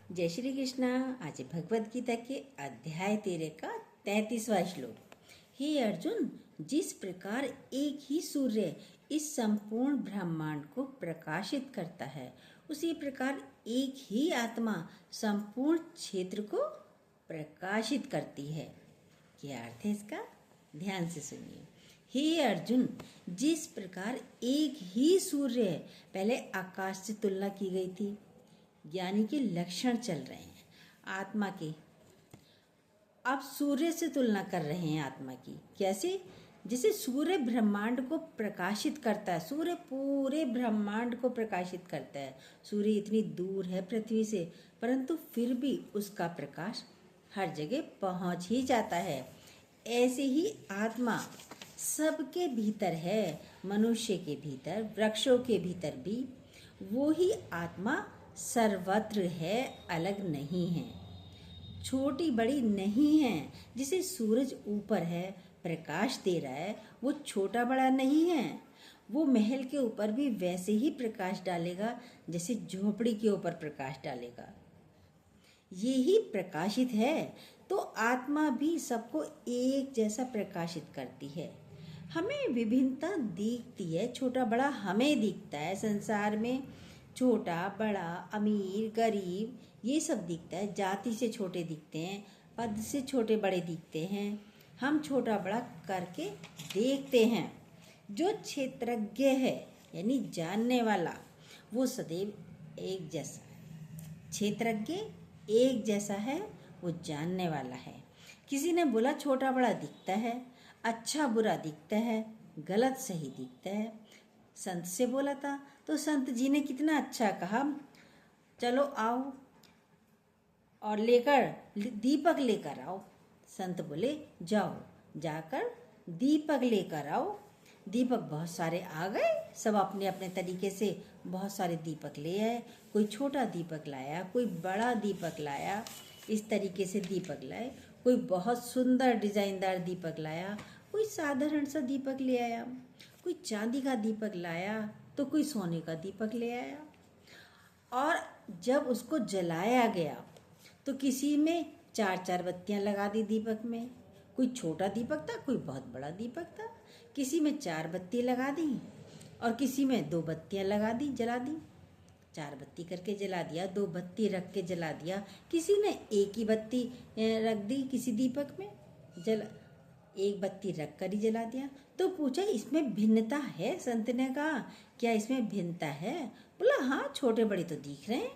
जय श्री कृष्णा। आज भगवत गीता के अध्याय 13 का 33वां श्लोक। हे अर्जुन, जिस प्रकार एक ही सूर्य इस संपूर्ण ब्रह्मांड को प्रकाशित करता है, उसी प्रकार एक ही आत्मा संपूर्ण क्षेत्र को प्रकाशित करती है। क्या अर्थ है इसका? ध्यान से सुनिए। हे अर्जुन, जिस प्रकार एक ही सूर्य है, पहले आकाश से तुलना की गई थी, यानी कि लक्षण चल रहे हैं आत्मा के। अब सूर्य से तुलना कर रहे हैं आत्मा की। कैसे? जैसे सूर्य ब्रह्मांड को प्रकाशित करता है, सूर्य पूरे ब्रह्मांड को प्रकाशित करता है। सूर्य इतनी दूर है पृथ्वी से, परंतु फिर भी उसका प्रकाश हर जगह पहुंच ही जाता है। ऐसे ही आत्मा सबके भीतर है, मनुष्य के भीतर, वृक्षों के भीतर भी वो ही आत्मा सर्वत्र है, अलग नहीं है, छोटी बड़ी नहीं है। जिसे सूरज ऊपर है, प्रकाश दे रहा है, वो छोटा बड़ा नहीं है। वो महल के ऊपर भी वैसे ही प्रकाश डालेगा जैसे झोपड़ी के ऊपर प्रकाश डालेगा। ये ही प्रकाशित है। तो आत्मा भी सबको एक जैसा प्रकाशित करती है। हमें विभिन्नता दिखती है, छोटा बड़ा हमें दिखता है संसार में। छोटा बड़ा, अमीर गरीब, ये सब दिखता है। जाति से छोटे दिखते हैं, पद से छोटे बड़े दिखते हैं। हम छोटा बड़ा करके देखते हैं। जो क्षेत्रज्ञ है, यानी जानने वाला, वो सदैव एक जैसा है। क्षेत्रज्ञ एक जैसा है, वो जानने वाला है। किसी ने बोला छोटा बड़ा दिखता है, अच्छा बुरा दिखता है, गलत सही दिखता है। संत से बोला था तो संत जी ने कितना अच्छा कहा, चलो आओ और दीपक लेकर आओ। संत बोले जाओ, जाकर दीपक लेकर आओ। दीपक बहुत सारे आ गए, सब अपने अपने तरीके से बहुत सारे दीपक ले आए। कोई छोटा दीपक लाया, कोई बड़ा दीपक लाया, इस तरीके से दीपक लाए। कोई बहुत सुंदर डिजाइनदार दीपक लाया, कोई साधारण सा दीपक ले आया। कोई चांदी का दीपक लाया तो कोई सोने का दीपक ले आया। और जब उसको जलाया गया तो किसी में 4-4 बत्तियां लगा दी दीपक में। कोई छोटा दीपक था, कोई बहुत बड़ा दीपक था। किसी में 4 बत्ती लगा दी और किसी में 2 बत्तियां लगा दी, जला दी। 4 बत्ती करके जला दिया, 2 बत्ती रख के जला दिया। किसी ने एक ही बत्ती रख दी किसी दीपक में, एक बत्ती रख कर ही जला दिया। तो पूछा इसमें भिन्नता है? संत ने कहा क्या इसमें भिन्नता है? बोला हाँ, छोटे बड़े तो दिख रहे हैं।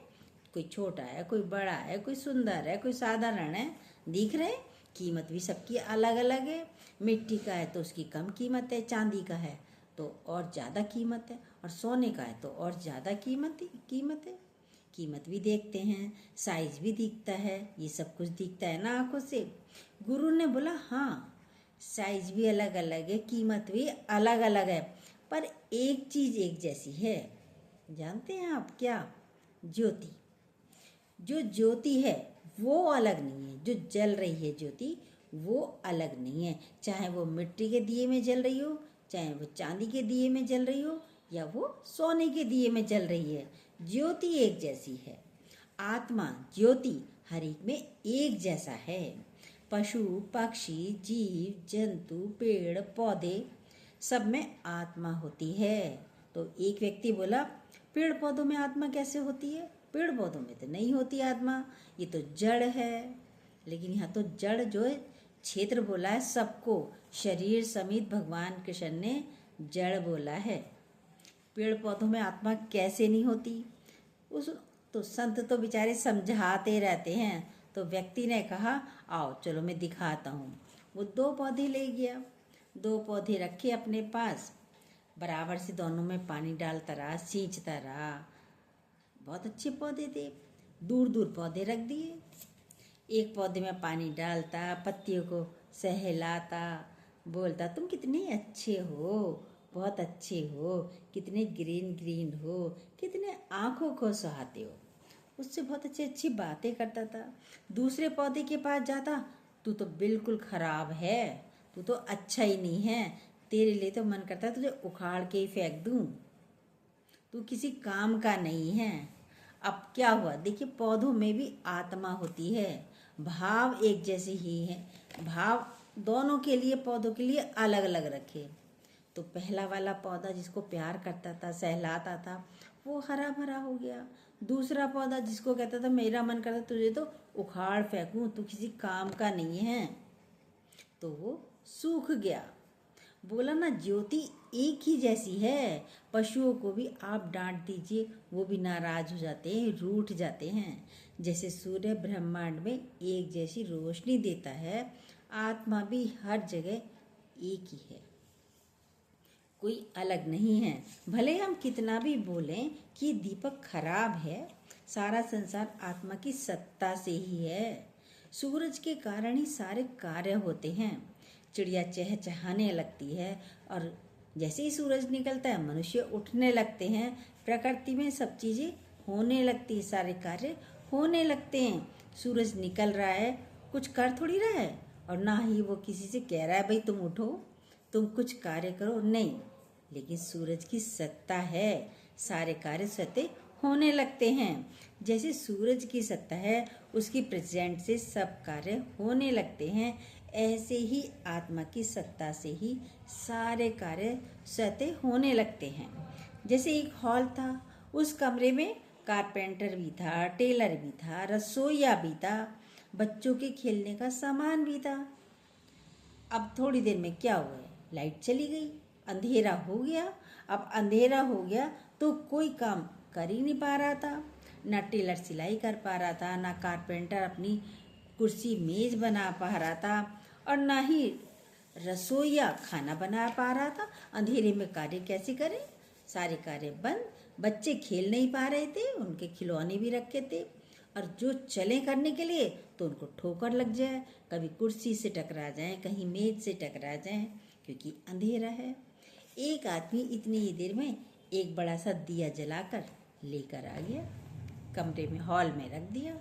कोई छोटा है, कोई बड़ा है, कोई सुंदर है, कोई साधारण है, दिख रहे हैं। कीमत भी सबकी अलग अलग है। मिट्टी का है तो उसकी कम कीमत है, चांदी का है तो और ज़्यादा कीमत है, और सोने का है तो और ज़्यादा कीमत है। कीमत भी देखते हैं, साइज भी दिखता है, ये सब कुछ दिखता है ना आंखों से। गुरु ने बोला हाँ, साइज भी अलग अलग है, कीमत भी अलग अलग है, पर एक चीज एक जैसी है। जानते हैं आप क्या? ज्योति। जो ज्योति है वो अलग नहीं है। जो जल रही है ज्योति वो अलग नहीं है। चाहे वो मिट्टी के दिए में जल रही हो, चाहे वो चांदी के दिए में जल रही हो, या वो सोने के दिए में जल रही है, ज्योति एक जैसी है। आत्मा ज्योति हर एक में एक जैसा है। पशु पक्षी जीव जंतु पेड़ पौधे सब में आत्मा होती है। तो एक व्यक्ति बोला पेड़ पौधों में आत्मा कैसे होती है? पेड़ पौधों में तो नहीं होती आत्मा, ये तो जड़ है। लेकिन यहाँ तो जड़ जो है क्षेत्र बोला है सबको, शरीर समेत भगवान कृष्ण ने जड़ बोला है। पेड़ पौधों में आत्मा कैसे नहीं होती? तो संत तो बेचारे समझाते रहते हैं। तो व्यक्ति ने कहा आओ चलो मैं दिखाता हूँ। वो 2 पौधे ले गया, 2 पौधे रखे अपने पास, बराबर से दोनों में पानी डालता रहा, सींचता रहा। बहुत अच्छे पौधे थे। दूर दूर पौधे रख दिए। एक पौधे में पानी डालता, पत्तियों को सहलाता, बोलता तुम कितने अच्छे हो, बहुत अच्छे हो, कितने ग्रीन ग्रीन हो, कितने आंखों को सुहाते हो। उससे बहुत अच्छी अच्छी बातें करता था। दूसरे पौधे के पास जाता, तू तो बिल्कुल खराब है, तू तो अच्छा ही नहीं है, तेरे लिए तो मन करता है तुझे उखाड़ के ही फेंक दूं, तू किसी काम का नहीं है। अब क्या हुआ, देखिए पौधों में भी आत्मा होती है, भाव एक जैसे ही है, भाव दोनों के लिए, पौधों के लिए अलग अलग रखे। तो पहला वाला पौधा जिसको प्यार करता था, सहलाता था, वो हरा भरा हो गया। दूसरा पौधा जिसको कहता था मेरा मन करता तुझे तो उखाड़ फेंकूं, तू किसी काम का नहीं है, तो वो सूख गया। बोला ना, ज्योति एक ही जैसी है। पशुओं को भी आप डांट दीजिए, वो भी नाराज हो जाते हैं, रूठ जाते हैं। जैसे सूर्य ब्रह्मांड में एक जैसी रोशनी देता है, आत्मा भी हर जगह एक ही है, कोई अलग नहीं है। भले हम कितना भी बोलें कि दीपक खराब है, सारा संसार आत्मा की सत्ता से ही है। सूरज के कारण ही सारे कार्य होते हैं। चिड़िया चहचहाने लगती है और जैसे ही सूरज निकलता है मनुष्य उठने लगते हैं। प्रकृति में सब चीज़ें होने लगती है, सारे कार्य होने लगते हैं। सूरज निकल रहा है, कुछ कर थोड़ी रहा है, और ना ही वो किसी से कह रहा है भाई तुम उठो, तुम कुछ कार्य करो, नहीं। लेकिन सूरज की सत्ता है, सारे कार्य स्वतः होने लगते हैं। जैसे सूरज की सत्ता है, उसकी प्रेजेंट से सब कार्य होने लगते हैं, ऐसे ही आत्मा की सत्ता से ही सारे कार्य स्वतः होने लगते हैं। जैसे एक हॉल था, उस कमरे में कारपेंटर भी था, टेलर भी था, रसोइया भी था, बच्चों के खेलने का सामान भी था। अब थोड़ी देर में क्या हुआ, लाइट चली गई, अंधेरा हो गया। अब अंधेरा हो गया तो कोई काम कर ही नहीं पा रहा था, ना टेलर सिलाई कर पा रहा था, ना कारपेंटर अपनी कुर्सी मेज बना पा रहा था, और ना ही रसोइया खाना बना पा रहा था। अंधेरे में कार्य कैसे करें, सारे कार्य बंद। बच्चे खेल नहीं पा रहे थे, उनके खिलौने भी रखे थे, और जो चले करने के लिए तो उनको ठोकर लग जाए, कभी कुर्सी से टकरा जाए, कहीं मेज से टकरा जाए, क्योंकि अंधेरा है। एक आदमी इतनी ही देर में एक बड़ा सा दिया जलाकर लेकर आ गया, कमरे में हॉल में रख दिया।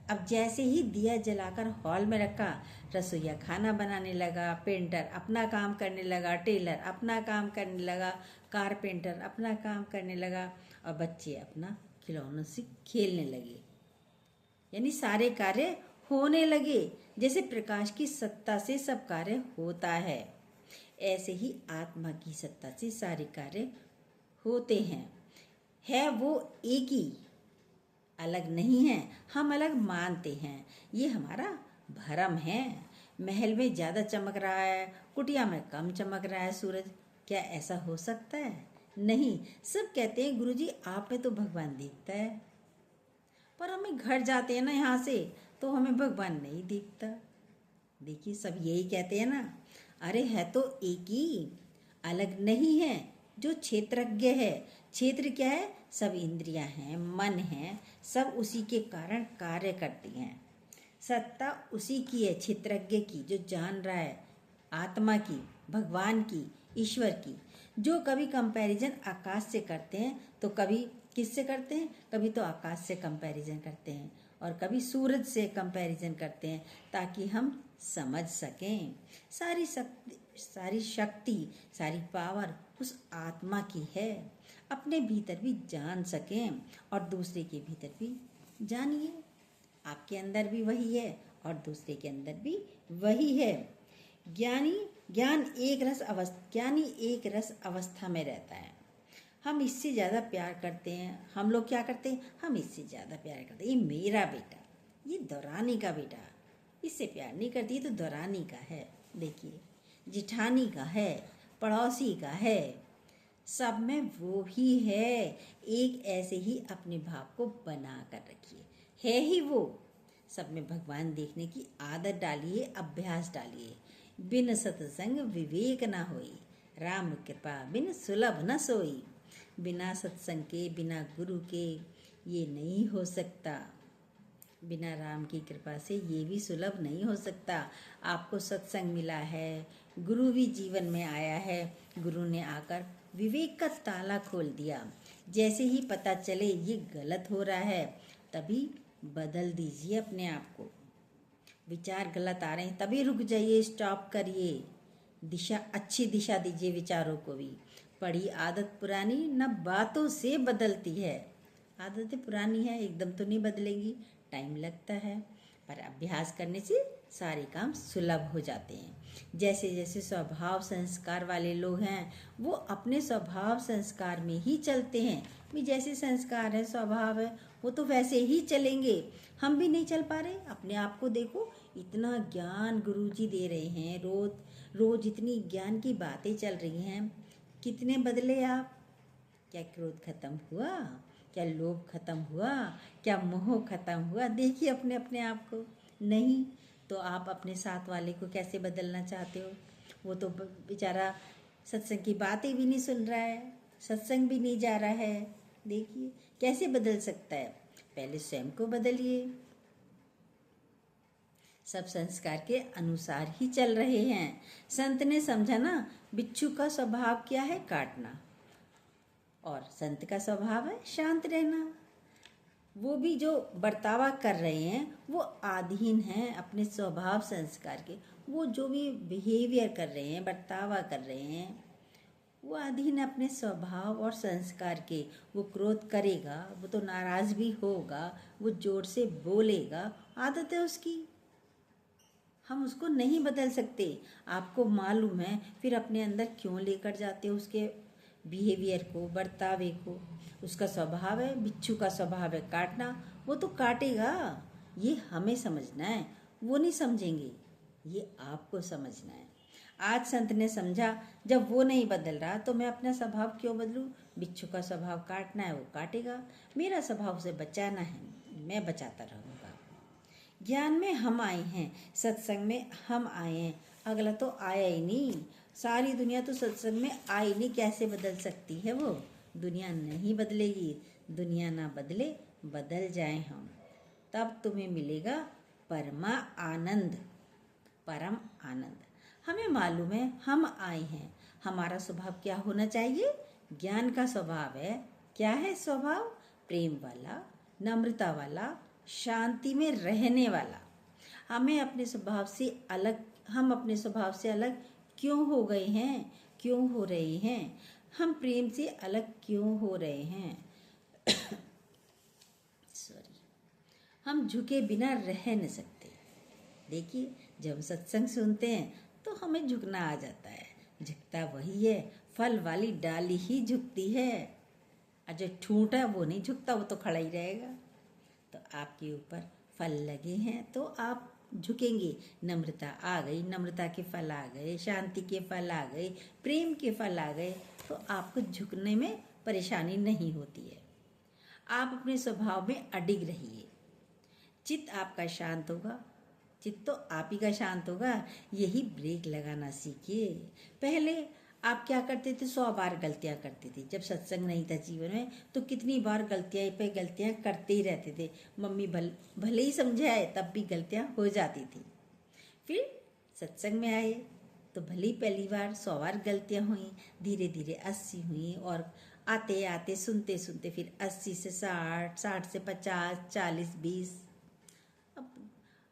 अब जैसे ही दिया जलाकर हॉल में रखा, रसोइया खाना बनाने लगा, पेंटर अपना काम करने लगा, टेलर अपना काम करने लगा, कारपेंटर अपना काम करने लगा, और बच्चे अपना खिलौनों से खेलने लगे। यानी सारे कार्य होने लगे। जैसे प्रकाश की सत्ता से सब कार्य होता है, ऐसे ही आत्मा की सत्ता से सारे कार्य होते हैं। है वो एक ही, अलग नहीं है। हम अलग मानते हैं, ये हमारा भ्रम है। महल में ज़्यादा चमक रहा है, कुटिया में कम चमक रहा है सूरज, क्या ऐसा हो सकता है? नहीं। सब कहते हैं गुरुजी आप में तो भगवान दिखता है, पर हमें घर जाते हैं ना यहाँ से, तो हमें भगवान नहीं दिखता। देखिए सब यही कहते हैं ना, अरे है तो एक ही, अलग नहीं है। जो क्षेत्रज्ञ है, क्षेत्र क्या है, सब इंद्रियां हैं, मन है, सब उसी के कारण कार्य करती हैं। सत्ता उसी की है, क्षेत्रज्ञ की, जो जान रहा है, आत्मा की, भगवान की, ईश्वर की। जो कभी कंपैरिजन आकाश से करते हैं तो कभी किससे करते हैं, कभी तो आकाश से कंपैरिजन करते हैं, और कभी सूरज से कंपैरिजन करते हैं, ताकि हम समझ सकें। सारी शक्ति, सारी पावर उस आत्मा की है। अपने भीतर भी जान सकें और दूसरे के भीतर भी जानिए। आपके अंदर भी वही है और दूसरे के अंदर भी वही है। ज्ञानी एक रस अवस्था में रहता है। हम इससे ज़्यादा प्यार करते हैं। हम लोग क्या करते हैं, हम इससे ज़्यादा प्यार करते हैं। ये मेरा बेटा, ये दौरानी का बेटा, इससे प्यार नहीं करती, तो दौरानी का है। देखिए जिठानी का है, पड़ोसी का है, सब में वो भी है। एक ऐसे ही अपने भाव को बना कर रखिए, है ही वो। सब में भगवान देखने की आदत डालिए, अभ्यास डालिए। बिन सत्संग विवेक न होई, राम कृपा बिन सुलभ न सोई। बिना सत्संग के, बिना गुरु के ये नहीं हो सकता। बिना राम की कृपा से ये भी सुलभ नहीं हो सकता। आपको सत्संग मिला है, गुरु भी जीवन में आया है, गुरु ने आकर विवेक का ताला खोल दिया। जैसे ही पता चले ये गलत हो रहा है, तभी बदल दीजिए अपने आप को। विचार गलत आ रहे हैं तभी रुक जाइए, स्टॉप करिए, अच्छी दिशा दीजिए विचारों को भी। पढ़ी आदत पुरानी न बातों से बदलती है, आदतें पुरानी है, एकदम तो नहीं बदलेंगी, टाइम लगता है, पर अभ्यास करने से सारे काम सुलभ हो जाते हैं। जैसे जैसे स्वभाव संस्कार वाले लोग हैं वो अपने स्वभाव संस्कार में ही चलते हैं। भी जैसे संस्कार है, स्वभाव है, वो तो वैसे ही चलेंगे। हम भी नहीं चल पा रहे, अपने आप को देखो, इतना ज्ञान गुरुजी दे रहे हैं, रोज रोज इतनी ज्ञान की बातें चल रही हैं, कितने बदले आप? क्या क्रोध खत्म हुआ? क्या लोभ खत्म हुआ? क्या मोह खत्म हुआ? देखिए अपने अपने आप को। नहीं तो आप अपने साथ वाले को कैसे बदलना चाहते हो? वो तो बेचारा सत्संग की बातें भी नहीं सुन रहा है, सत्संग भी नहीं जा रहा है। देखिए कैसे बदल सकता है? पहले स्वयं को बदलिए। सब संस्कार के अनुसार ही चल रहे हैं। संत ने समझा ना, बिच्छू का स्वभाव क्या है? काटना, और संत का स्वभाव है शांत रहना। वो भी जो बर्तावा कर रहे हैं वो आधीन हैं अपने स्वभाव संस्कार के। वो जो भी बिहेवियर कर रहे हैं, बर्तावा कर रहे हैं, वो अधीन है अपने स्वभाव और संस्कार के। वो क्रोध करेगा, वो तो नाराज भी होगा, वो जोर से बोलेगा, आदत है उसकी, हम उसको नहीं बदल सकते। आपको मालूम है, फिर अपने अंदर क्यों लेकर जाते हो उसके बिहेवियर को, बर्तावे को? उसका स्वभाव है, बिच्छू का स्वभाव है काटना, वो तो काटेगा। ये हमें समझना है, वो नहीं समझेंगे, ये आपको समझना है। आज संत ने समझा, जब वो नहीं बदल रहा तो मैं अपना स्वभाव क्यों बदलूं? बिच्छू का स्वभाव काटना है, वो काटेगा, मेरा स्वभाव उसे बचाना है, मैं बचाता रहूँगा। ज्ञान में हम आए हैं, सत्संग में हम आए हैं, अगला तो आया ही नहीं। सारी दुनिया तो सत्संग में आई नहीं, कैसे बदल सकती है वो? दुनिया नहीं बदलेगी। दुनिया ना बदले, बदल जाए हम, तब तुम्हें मिलेगा परमा आनंद, परम आनंद। हमें मालूम है हम आए हैं, हमारा स्वभाव क्या होना चाहिए? ज्ञान का स्वभाव है। क्या है स्वभाव? प्रेम वाला, नम्रता वाला, शांति में रहने वाला। हमें अपने स्वभाव से अलग, हम अपने स्वभाव से अलग क्यों हो गए हैं? क्यों हो रहे हैं? हम प्रेम से अलग क्यों हो रहे हैं? सॉरी, हम झुके बिना रह न सकते। देखिए जब सत्संग सुनते हैं तो हमें झुकना आ जाता है। झुकता वही है, फल वाली डाली ही झुकती है, और जो ठूंठ है वो नहीं झुकता, वो तो खड़ा ही रहेगा। तो आपके ऊपर फल लगे हैं तो आप झुकेंगे। नम्रता आ गई, नम्रता के फल आ गए, शांति के फल आ गए, प्रेम के फल आ गए, तो आपको झुकने में परेशानी नहीं होती है। आप अपने स्वभाव में अडिग रहिए। चित्त आपका शांत होगा, चित्त तो आप ही का शांत होगा। यही ब्रेक लगाना सीखिए। पहले आप क्या करते थे? 100 बार गलतियां करते थे। जब सत्संग नहीं था जीवन में तो कितनी बार गलतियां पे गलतियां करते ही रहते थे। मम्मी भले ही समझाए तब भी गलतियां हो जाती थी। फिर सत्संग में आए तो भले ही पहली बार 100 बार गलतियां हुई, धीरे धीरे 80 हुई, और आते आते सुनते सुनते फिर 80 से 60, 60 से 50, 40, 20,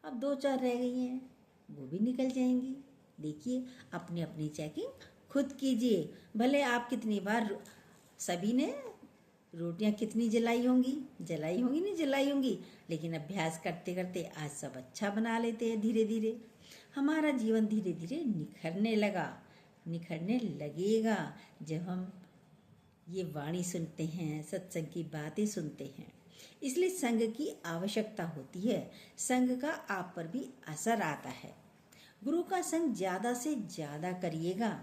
अब 2-4 रह गई हैं, वो भी निकल जाएंगी। देखिए अपनी अपनी चेकिंग खुद कीजिए। भले आप कितनी बार, सभी ने रोटियां कितनी जलाई होंगी, जलाई होंगी नहीं जलाई होंगी, लेकिन अभ्यास करते करते आज सब अच्छा बना लेते हैं। धीरे धीरे हमारा जीवन धीरे धीरे निखरने लगा, निखरने लगेगा जब हम ये वाणी सुनते हैं, सत्संग की बातें सुनते हैं। इसलिए संग की आवश्यकता होती है। संग का आप पर भी असर आता है। गुरु का संग ज़्यादा से ज़्यादा करिएगा।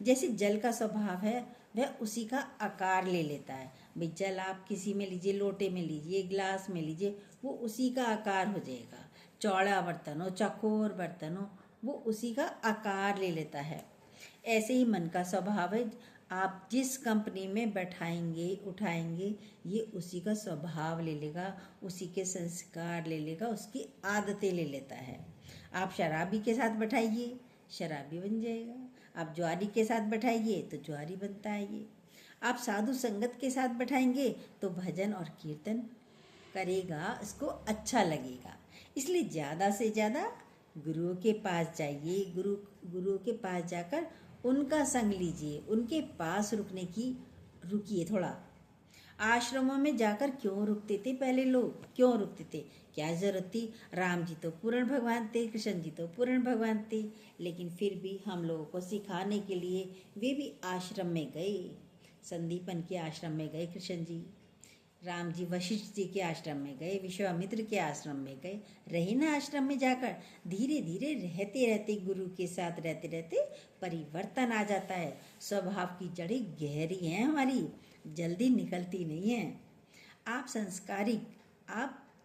जैसे जल का स्वभाव है वह उसी का आकार ले लेता है। भाई जल आप किसी में लीजिए, लोटे में लीजिए, गिलास में लीजिए, वो उसी का आकार हो जाएगा। चौड़ा बर्तन हो, चौकोर बर्तन हो, वो उसी का आकार ले लेता है। ऐसे ही मन का स्वभाव है। आप जिस कंपनी में बैठाएंगे उठाएंगे, ये उसी का स्वभाव ले लेगा, उसी के संस्कार ले लेगा, उसकी आदतें ले लेता है। आप शराबी के साथ बैठाइए, शराबी बन जाएगा। आप ज्वारी के साथ बैठाइए तो ज्वारी बनता है ये। आप साधु संगत के साथ बैठाएंगे तो भजन और कीर्तन करेगा, इसको अच्छा लगेगा। इसलिए ज़्यादा से ज़्यादा गुरुओं के पास जाइए। गुरु के पास जाकर उनका संग लीजिए, उनके पास रुकिए थोड़ा। आश्रमों में जाकर क्यों रुकते थे पहले लोग, क्यों रुकते थे, क्या जरूरत थी। राम जी तो पूर्ण भगवान थे, कृष्ण जी तो पूर्ण भगवान थे, लेकिन फिर भी हम लोगों को सिखाने के लिए वे भी आश्रम में गए। संदीपन के आश्रम में गए कृष्ण जी, राम जी वशिष्ठ जी के आश्रम में गए, विश्वामित्र के आश्रम में गए, रहे ना आश्रम में जाकर। धीरे धीरे रहते रहते, गुरु के साथ रहते रहते परिवर्तन आ जाता है। स्वभाव की जड़ें गहरी हैं हमारी, जल्दी निकलती नहीं हैं। आप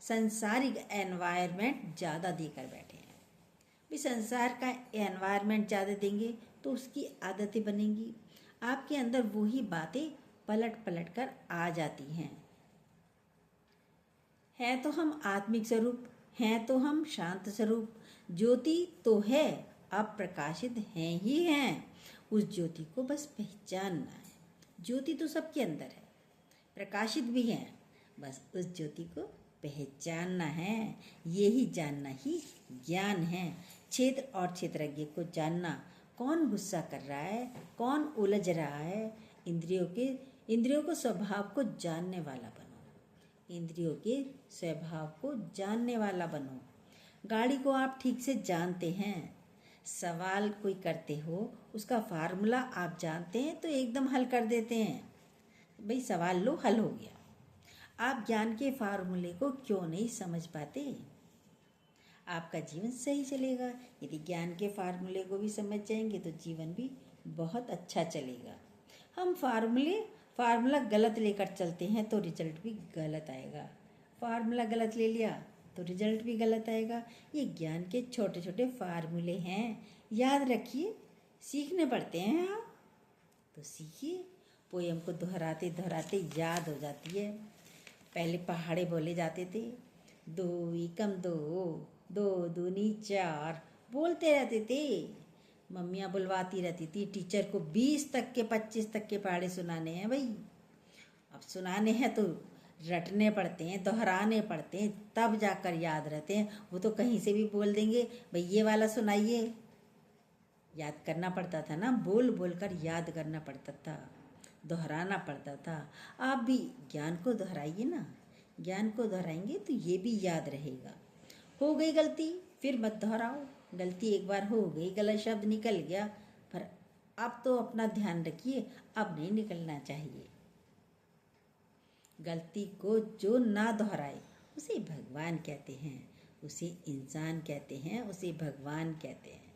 संसारिक एनवायरनमेंट ज़्यादा देकर बैठे हैं। भी संसार का एनवायरनमेंट ज़्यादा देंगे तो उसकी आदतें बनेंगी। आपके अंदर वही बातें पलट पलट कर आ जाती हैं। तो हम आत्मिक स्वरूप, हैं तो हम शांत स्वरूप, ज्योति तो है, अब प्रकाशित हैं ही हैं। उस ज्योति को बस पहचानना है। ज्योति तो सबके अंदर है, प्रकाशित भी है, बस उस ज्योति को पहचानना है। यही जानना ही ज्ञान है। क्षेत्र और क्षेत्रज्ञ को जानना, कौन गुस्सा कर रहा है, कौन उलझ रहा है। इंद्रियों को स्वभाव को जानने वाला बनो। इंद्रियों के स्वभाव को जानने वाला बनो। गाड़ी को आप ठीक से जानते हैं। सवाल कोई करते हो, उसका फार्मूला आप जानते हैं तो एकदम हल कर देते हैं। भाई सवाल लो, हल हो गया। आप ज्ञान के फार्मूले को क्यों नहीं समझ पाते? आपका जीवन सही चलेगा। यदि ज्ञान के फार्मूले को भी समझ जाएंगे तो जीवन भी बहुत अच्छा चलेगा। हम फार्मूला गलत लेकर चलते हैं तो रिजल्ट भी गलत आएगा। फार्मूला गलत ले लिया तो रिजल्ट भी गलत आएगा। ये ज्ञान के छोटे छोटे फार्मूले हैं, याद रखिए। सीखने पड़ते हैं आप तो सीखिए। पोयम को दोहराते दोहराते याद हो जाती है। पहले पहाड़े बोले जाते थे, 2 एकम 2, 2 दूनी 4, बोलते रहते थे। मम्मियाँ बुलवाती रहती थी टीचर को, 20 तक के 25 तक के पहाड़े सुनाने हैं भाई। अब सुनाने हैं तो रटने पड़ते हैं, दोहराने पड़ते हैं, तब जाकर याद रहते हैं। वो तो कहीं से भी बोल देंगे, भाई ये वाला सुनाइए। याद करना पड़ता था ना, बोल बोल कर याद करना पड़ता था, दोहराना पड़ता था। आप भी ज्ञान को दोहराइए ना। ज्ञान को दोहराएंगे तो ये भी याद रहेगा। हो गई गलती फिर मत दोहराओ। गलती एक बार हो गई, गलत शब्द निकल गया, पर अब तो अपना ध्यान रखिए, अब नहीं निकलना चाहिए। गलती को जो ना दोहराए उसे भगवान कहते हैं, उसे इंसान कहते हैं, उसे भगवान कहते हैं।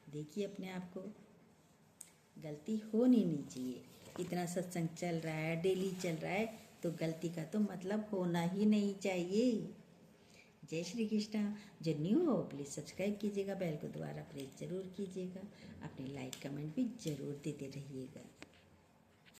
देखिए अपने आप को, गलती होनी नहीं चाहिए। इतना सत्संग चल रहा है, डेली चल रहा है, तो गलती का तो मतलब होना ही नहीं चाहिए। जय श्री कृष्णा। जो न्यू हो प्लीज़ सब्सक्राइब कीजिएगा, बेल को दोबारा प्रेस जरूर कीजिएगा, अपने लाइक कमेंट भी जरूर देते रहिएगा।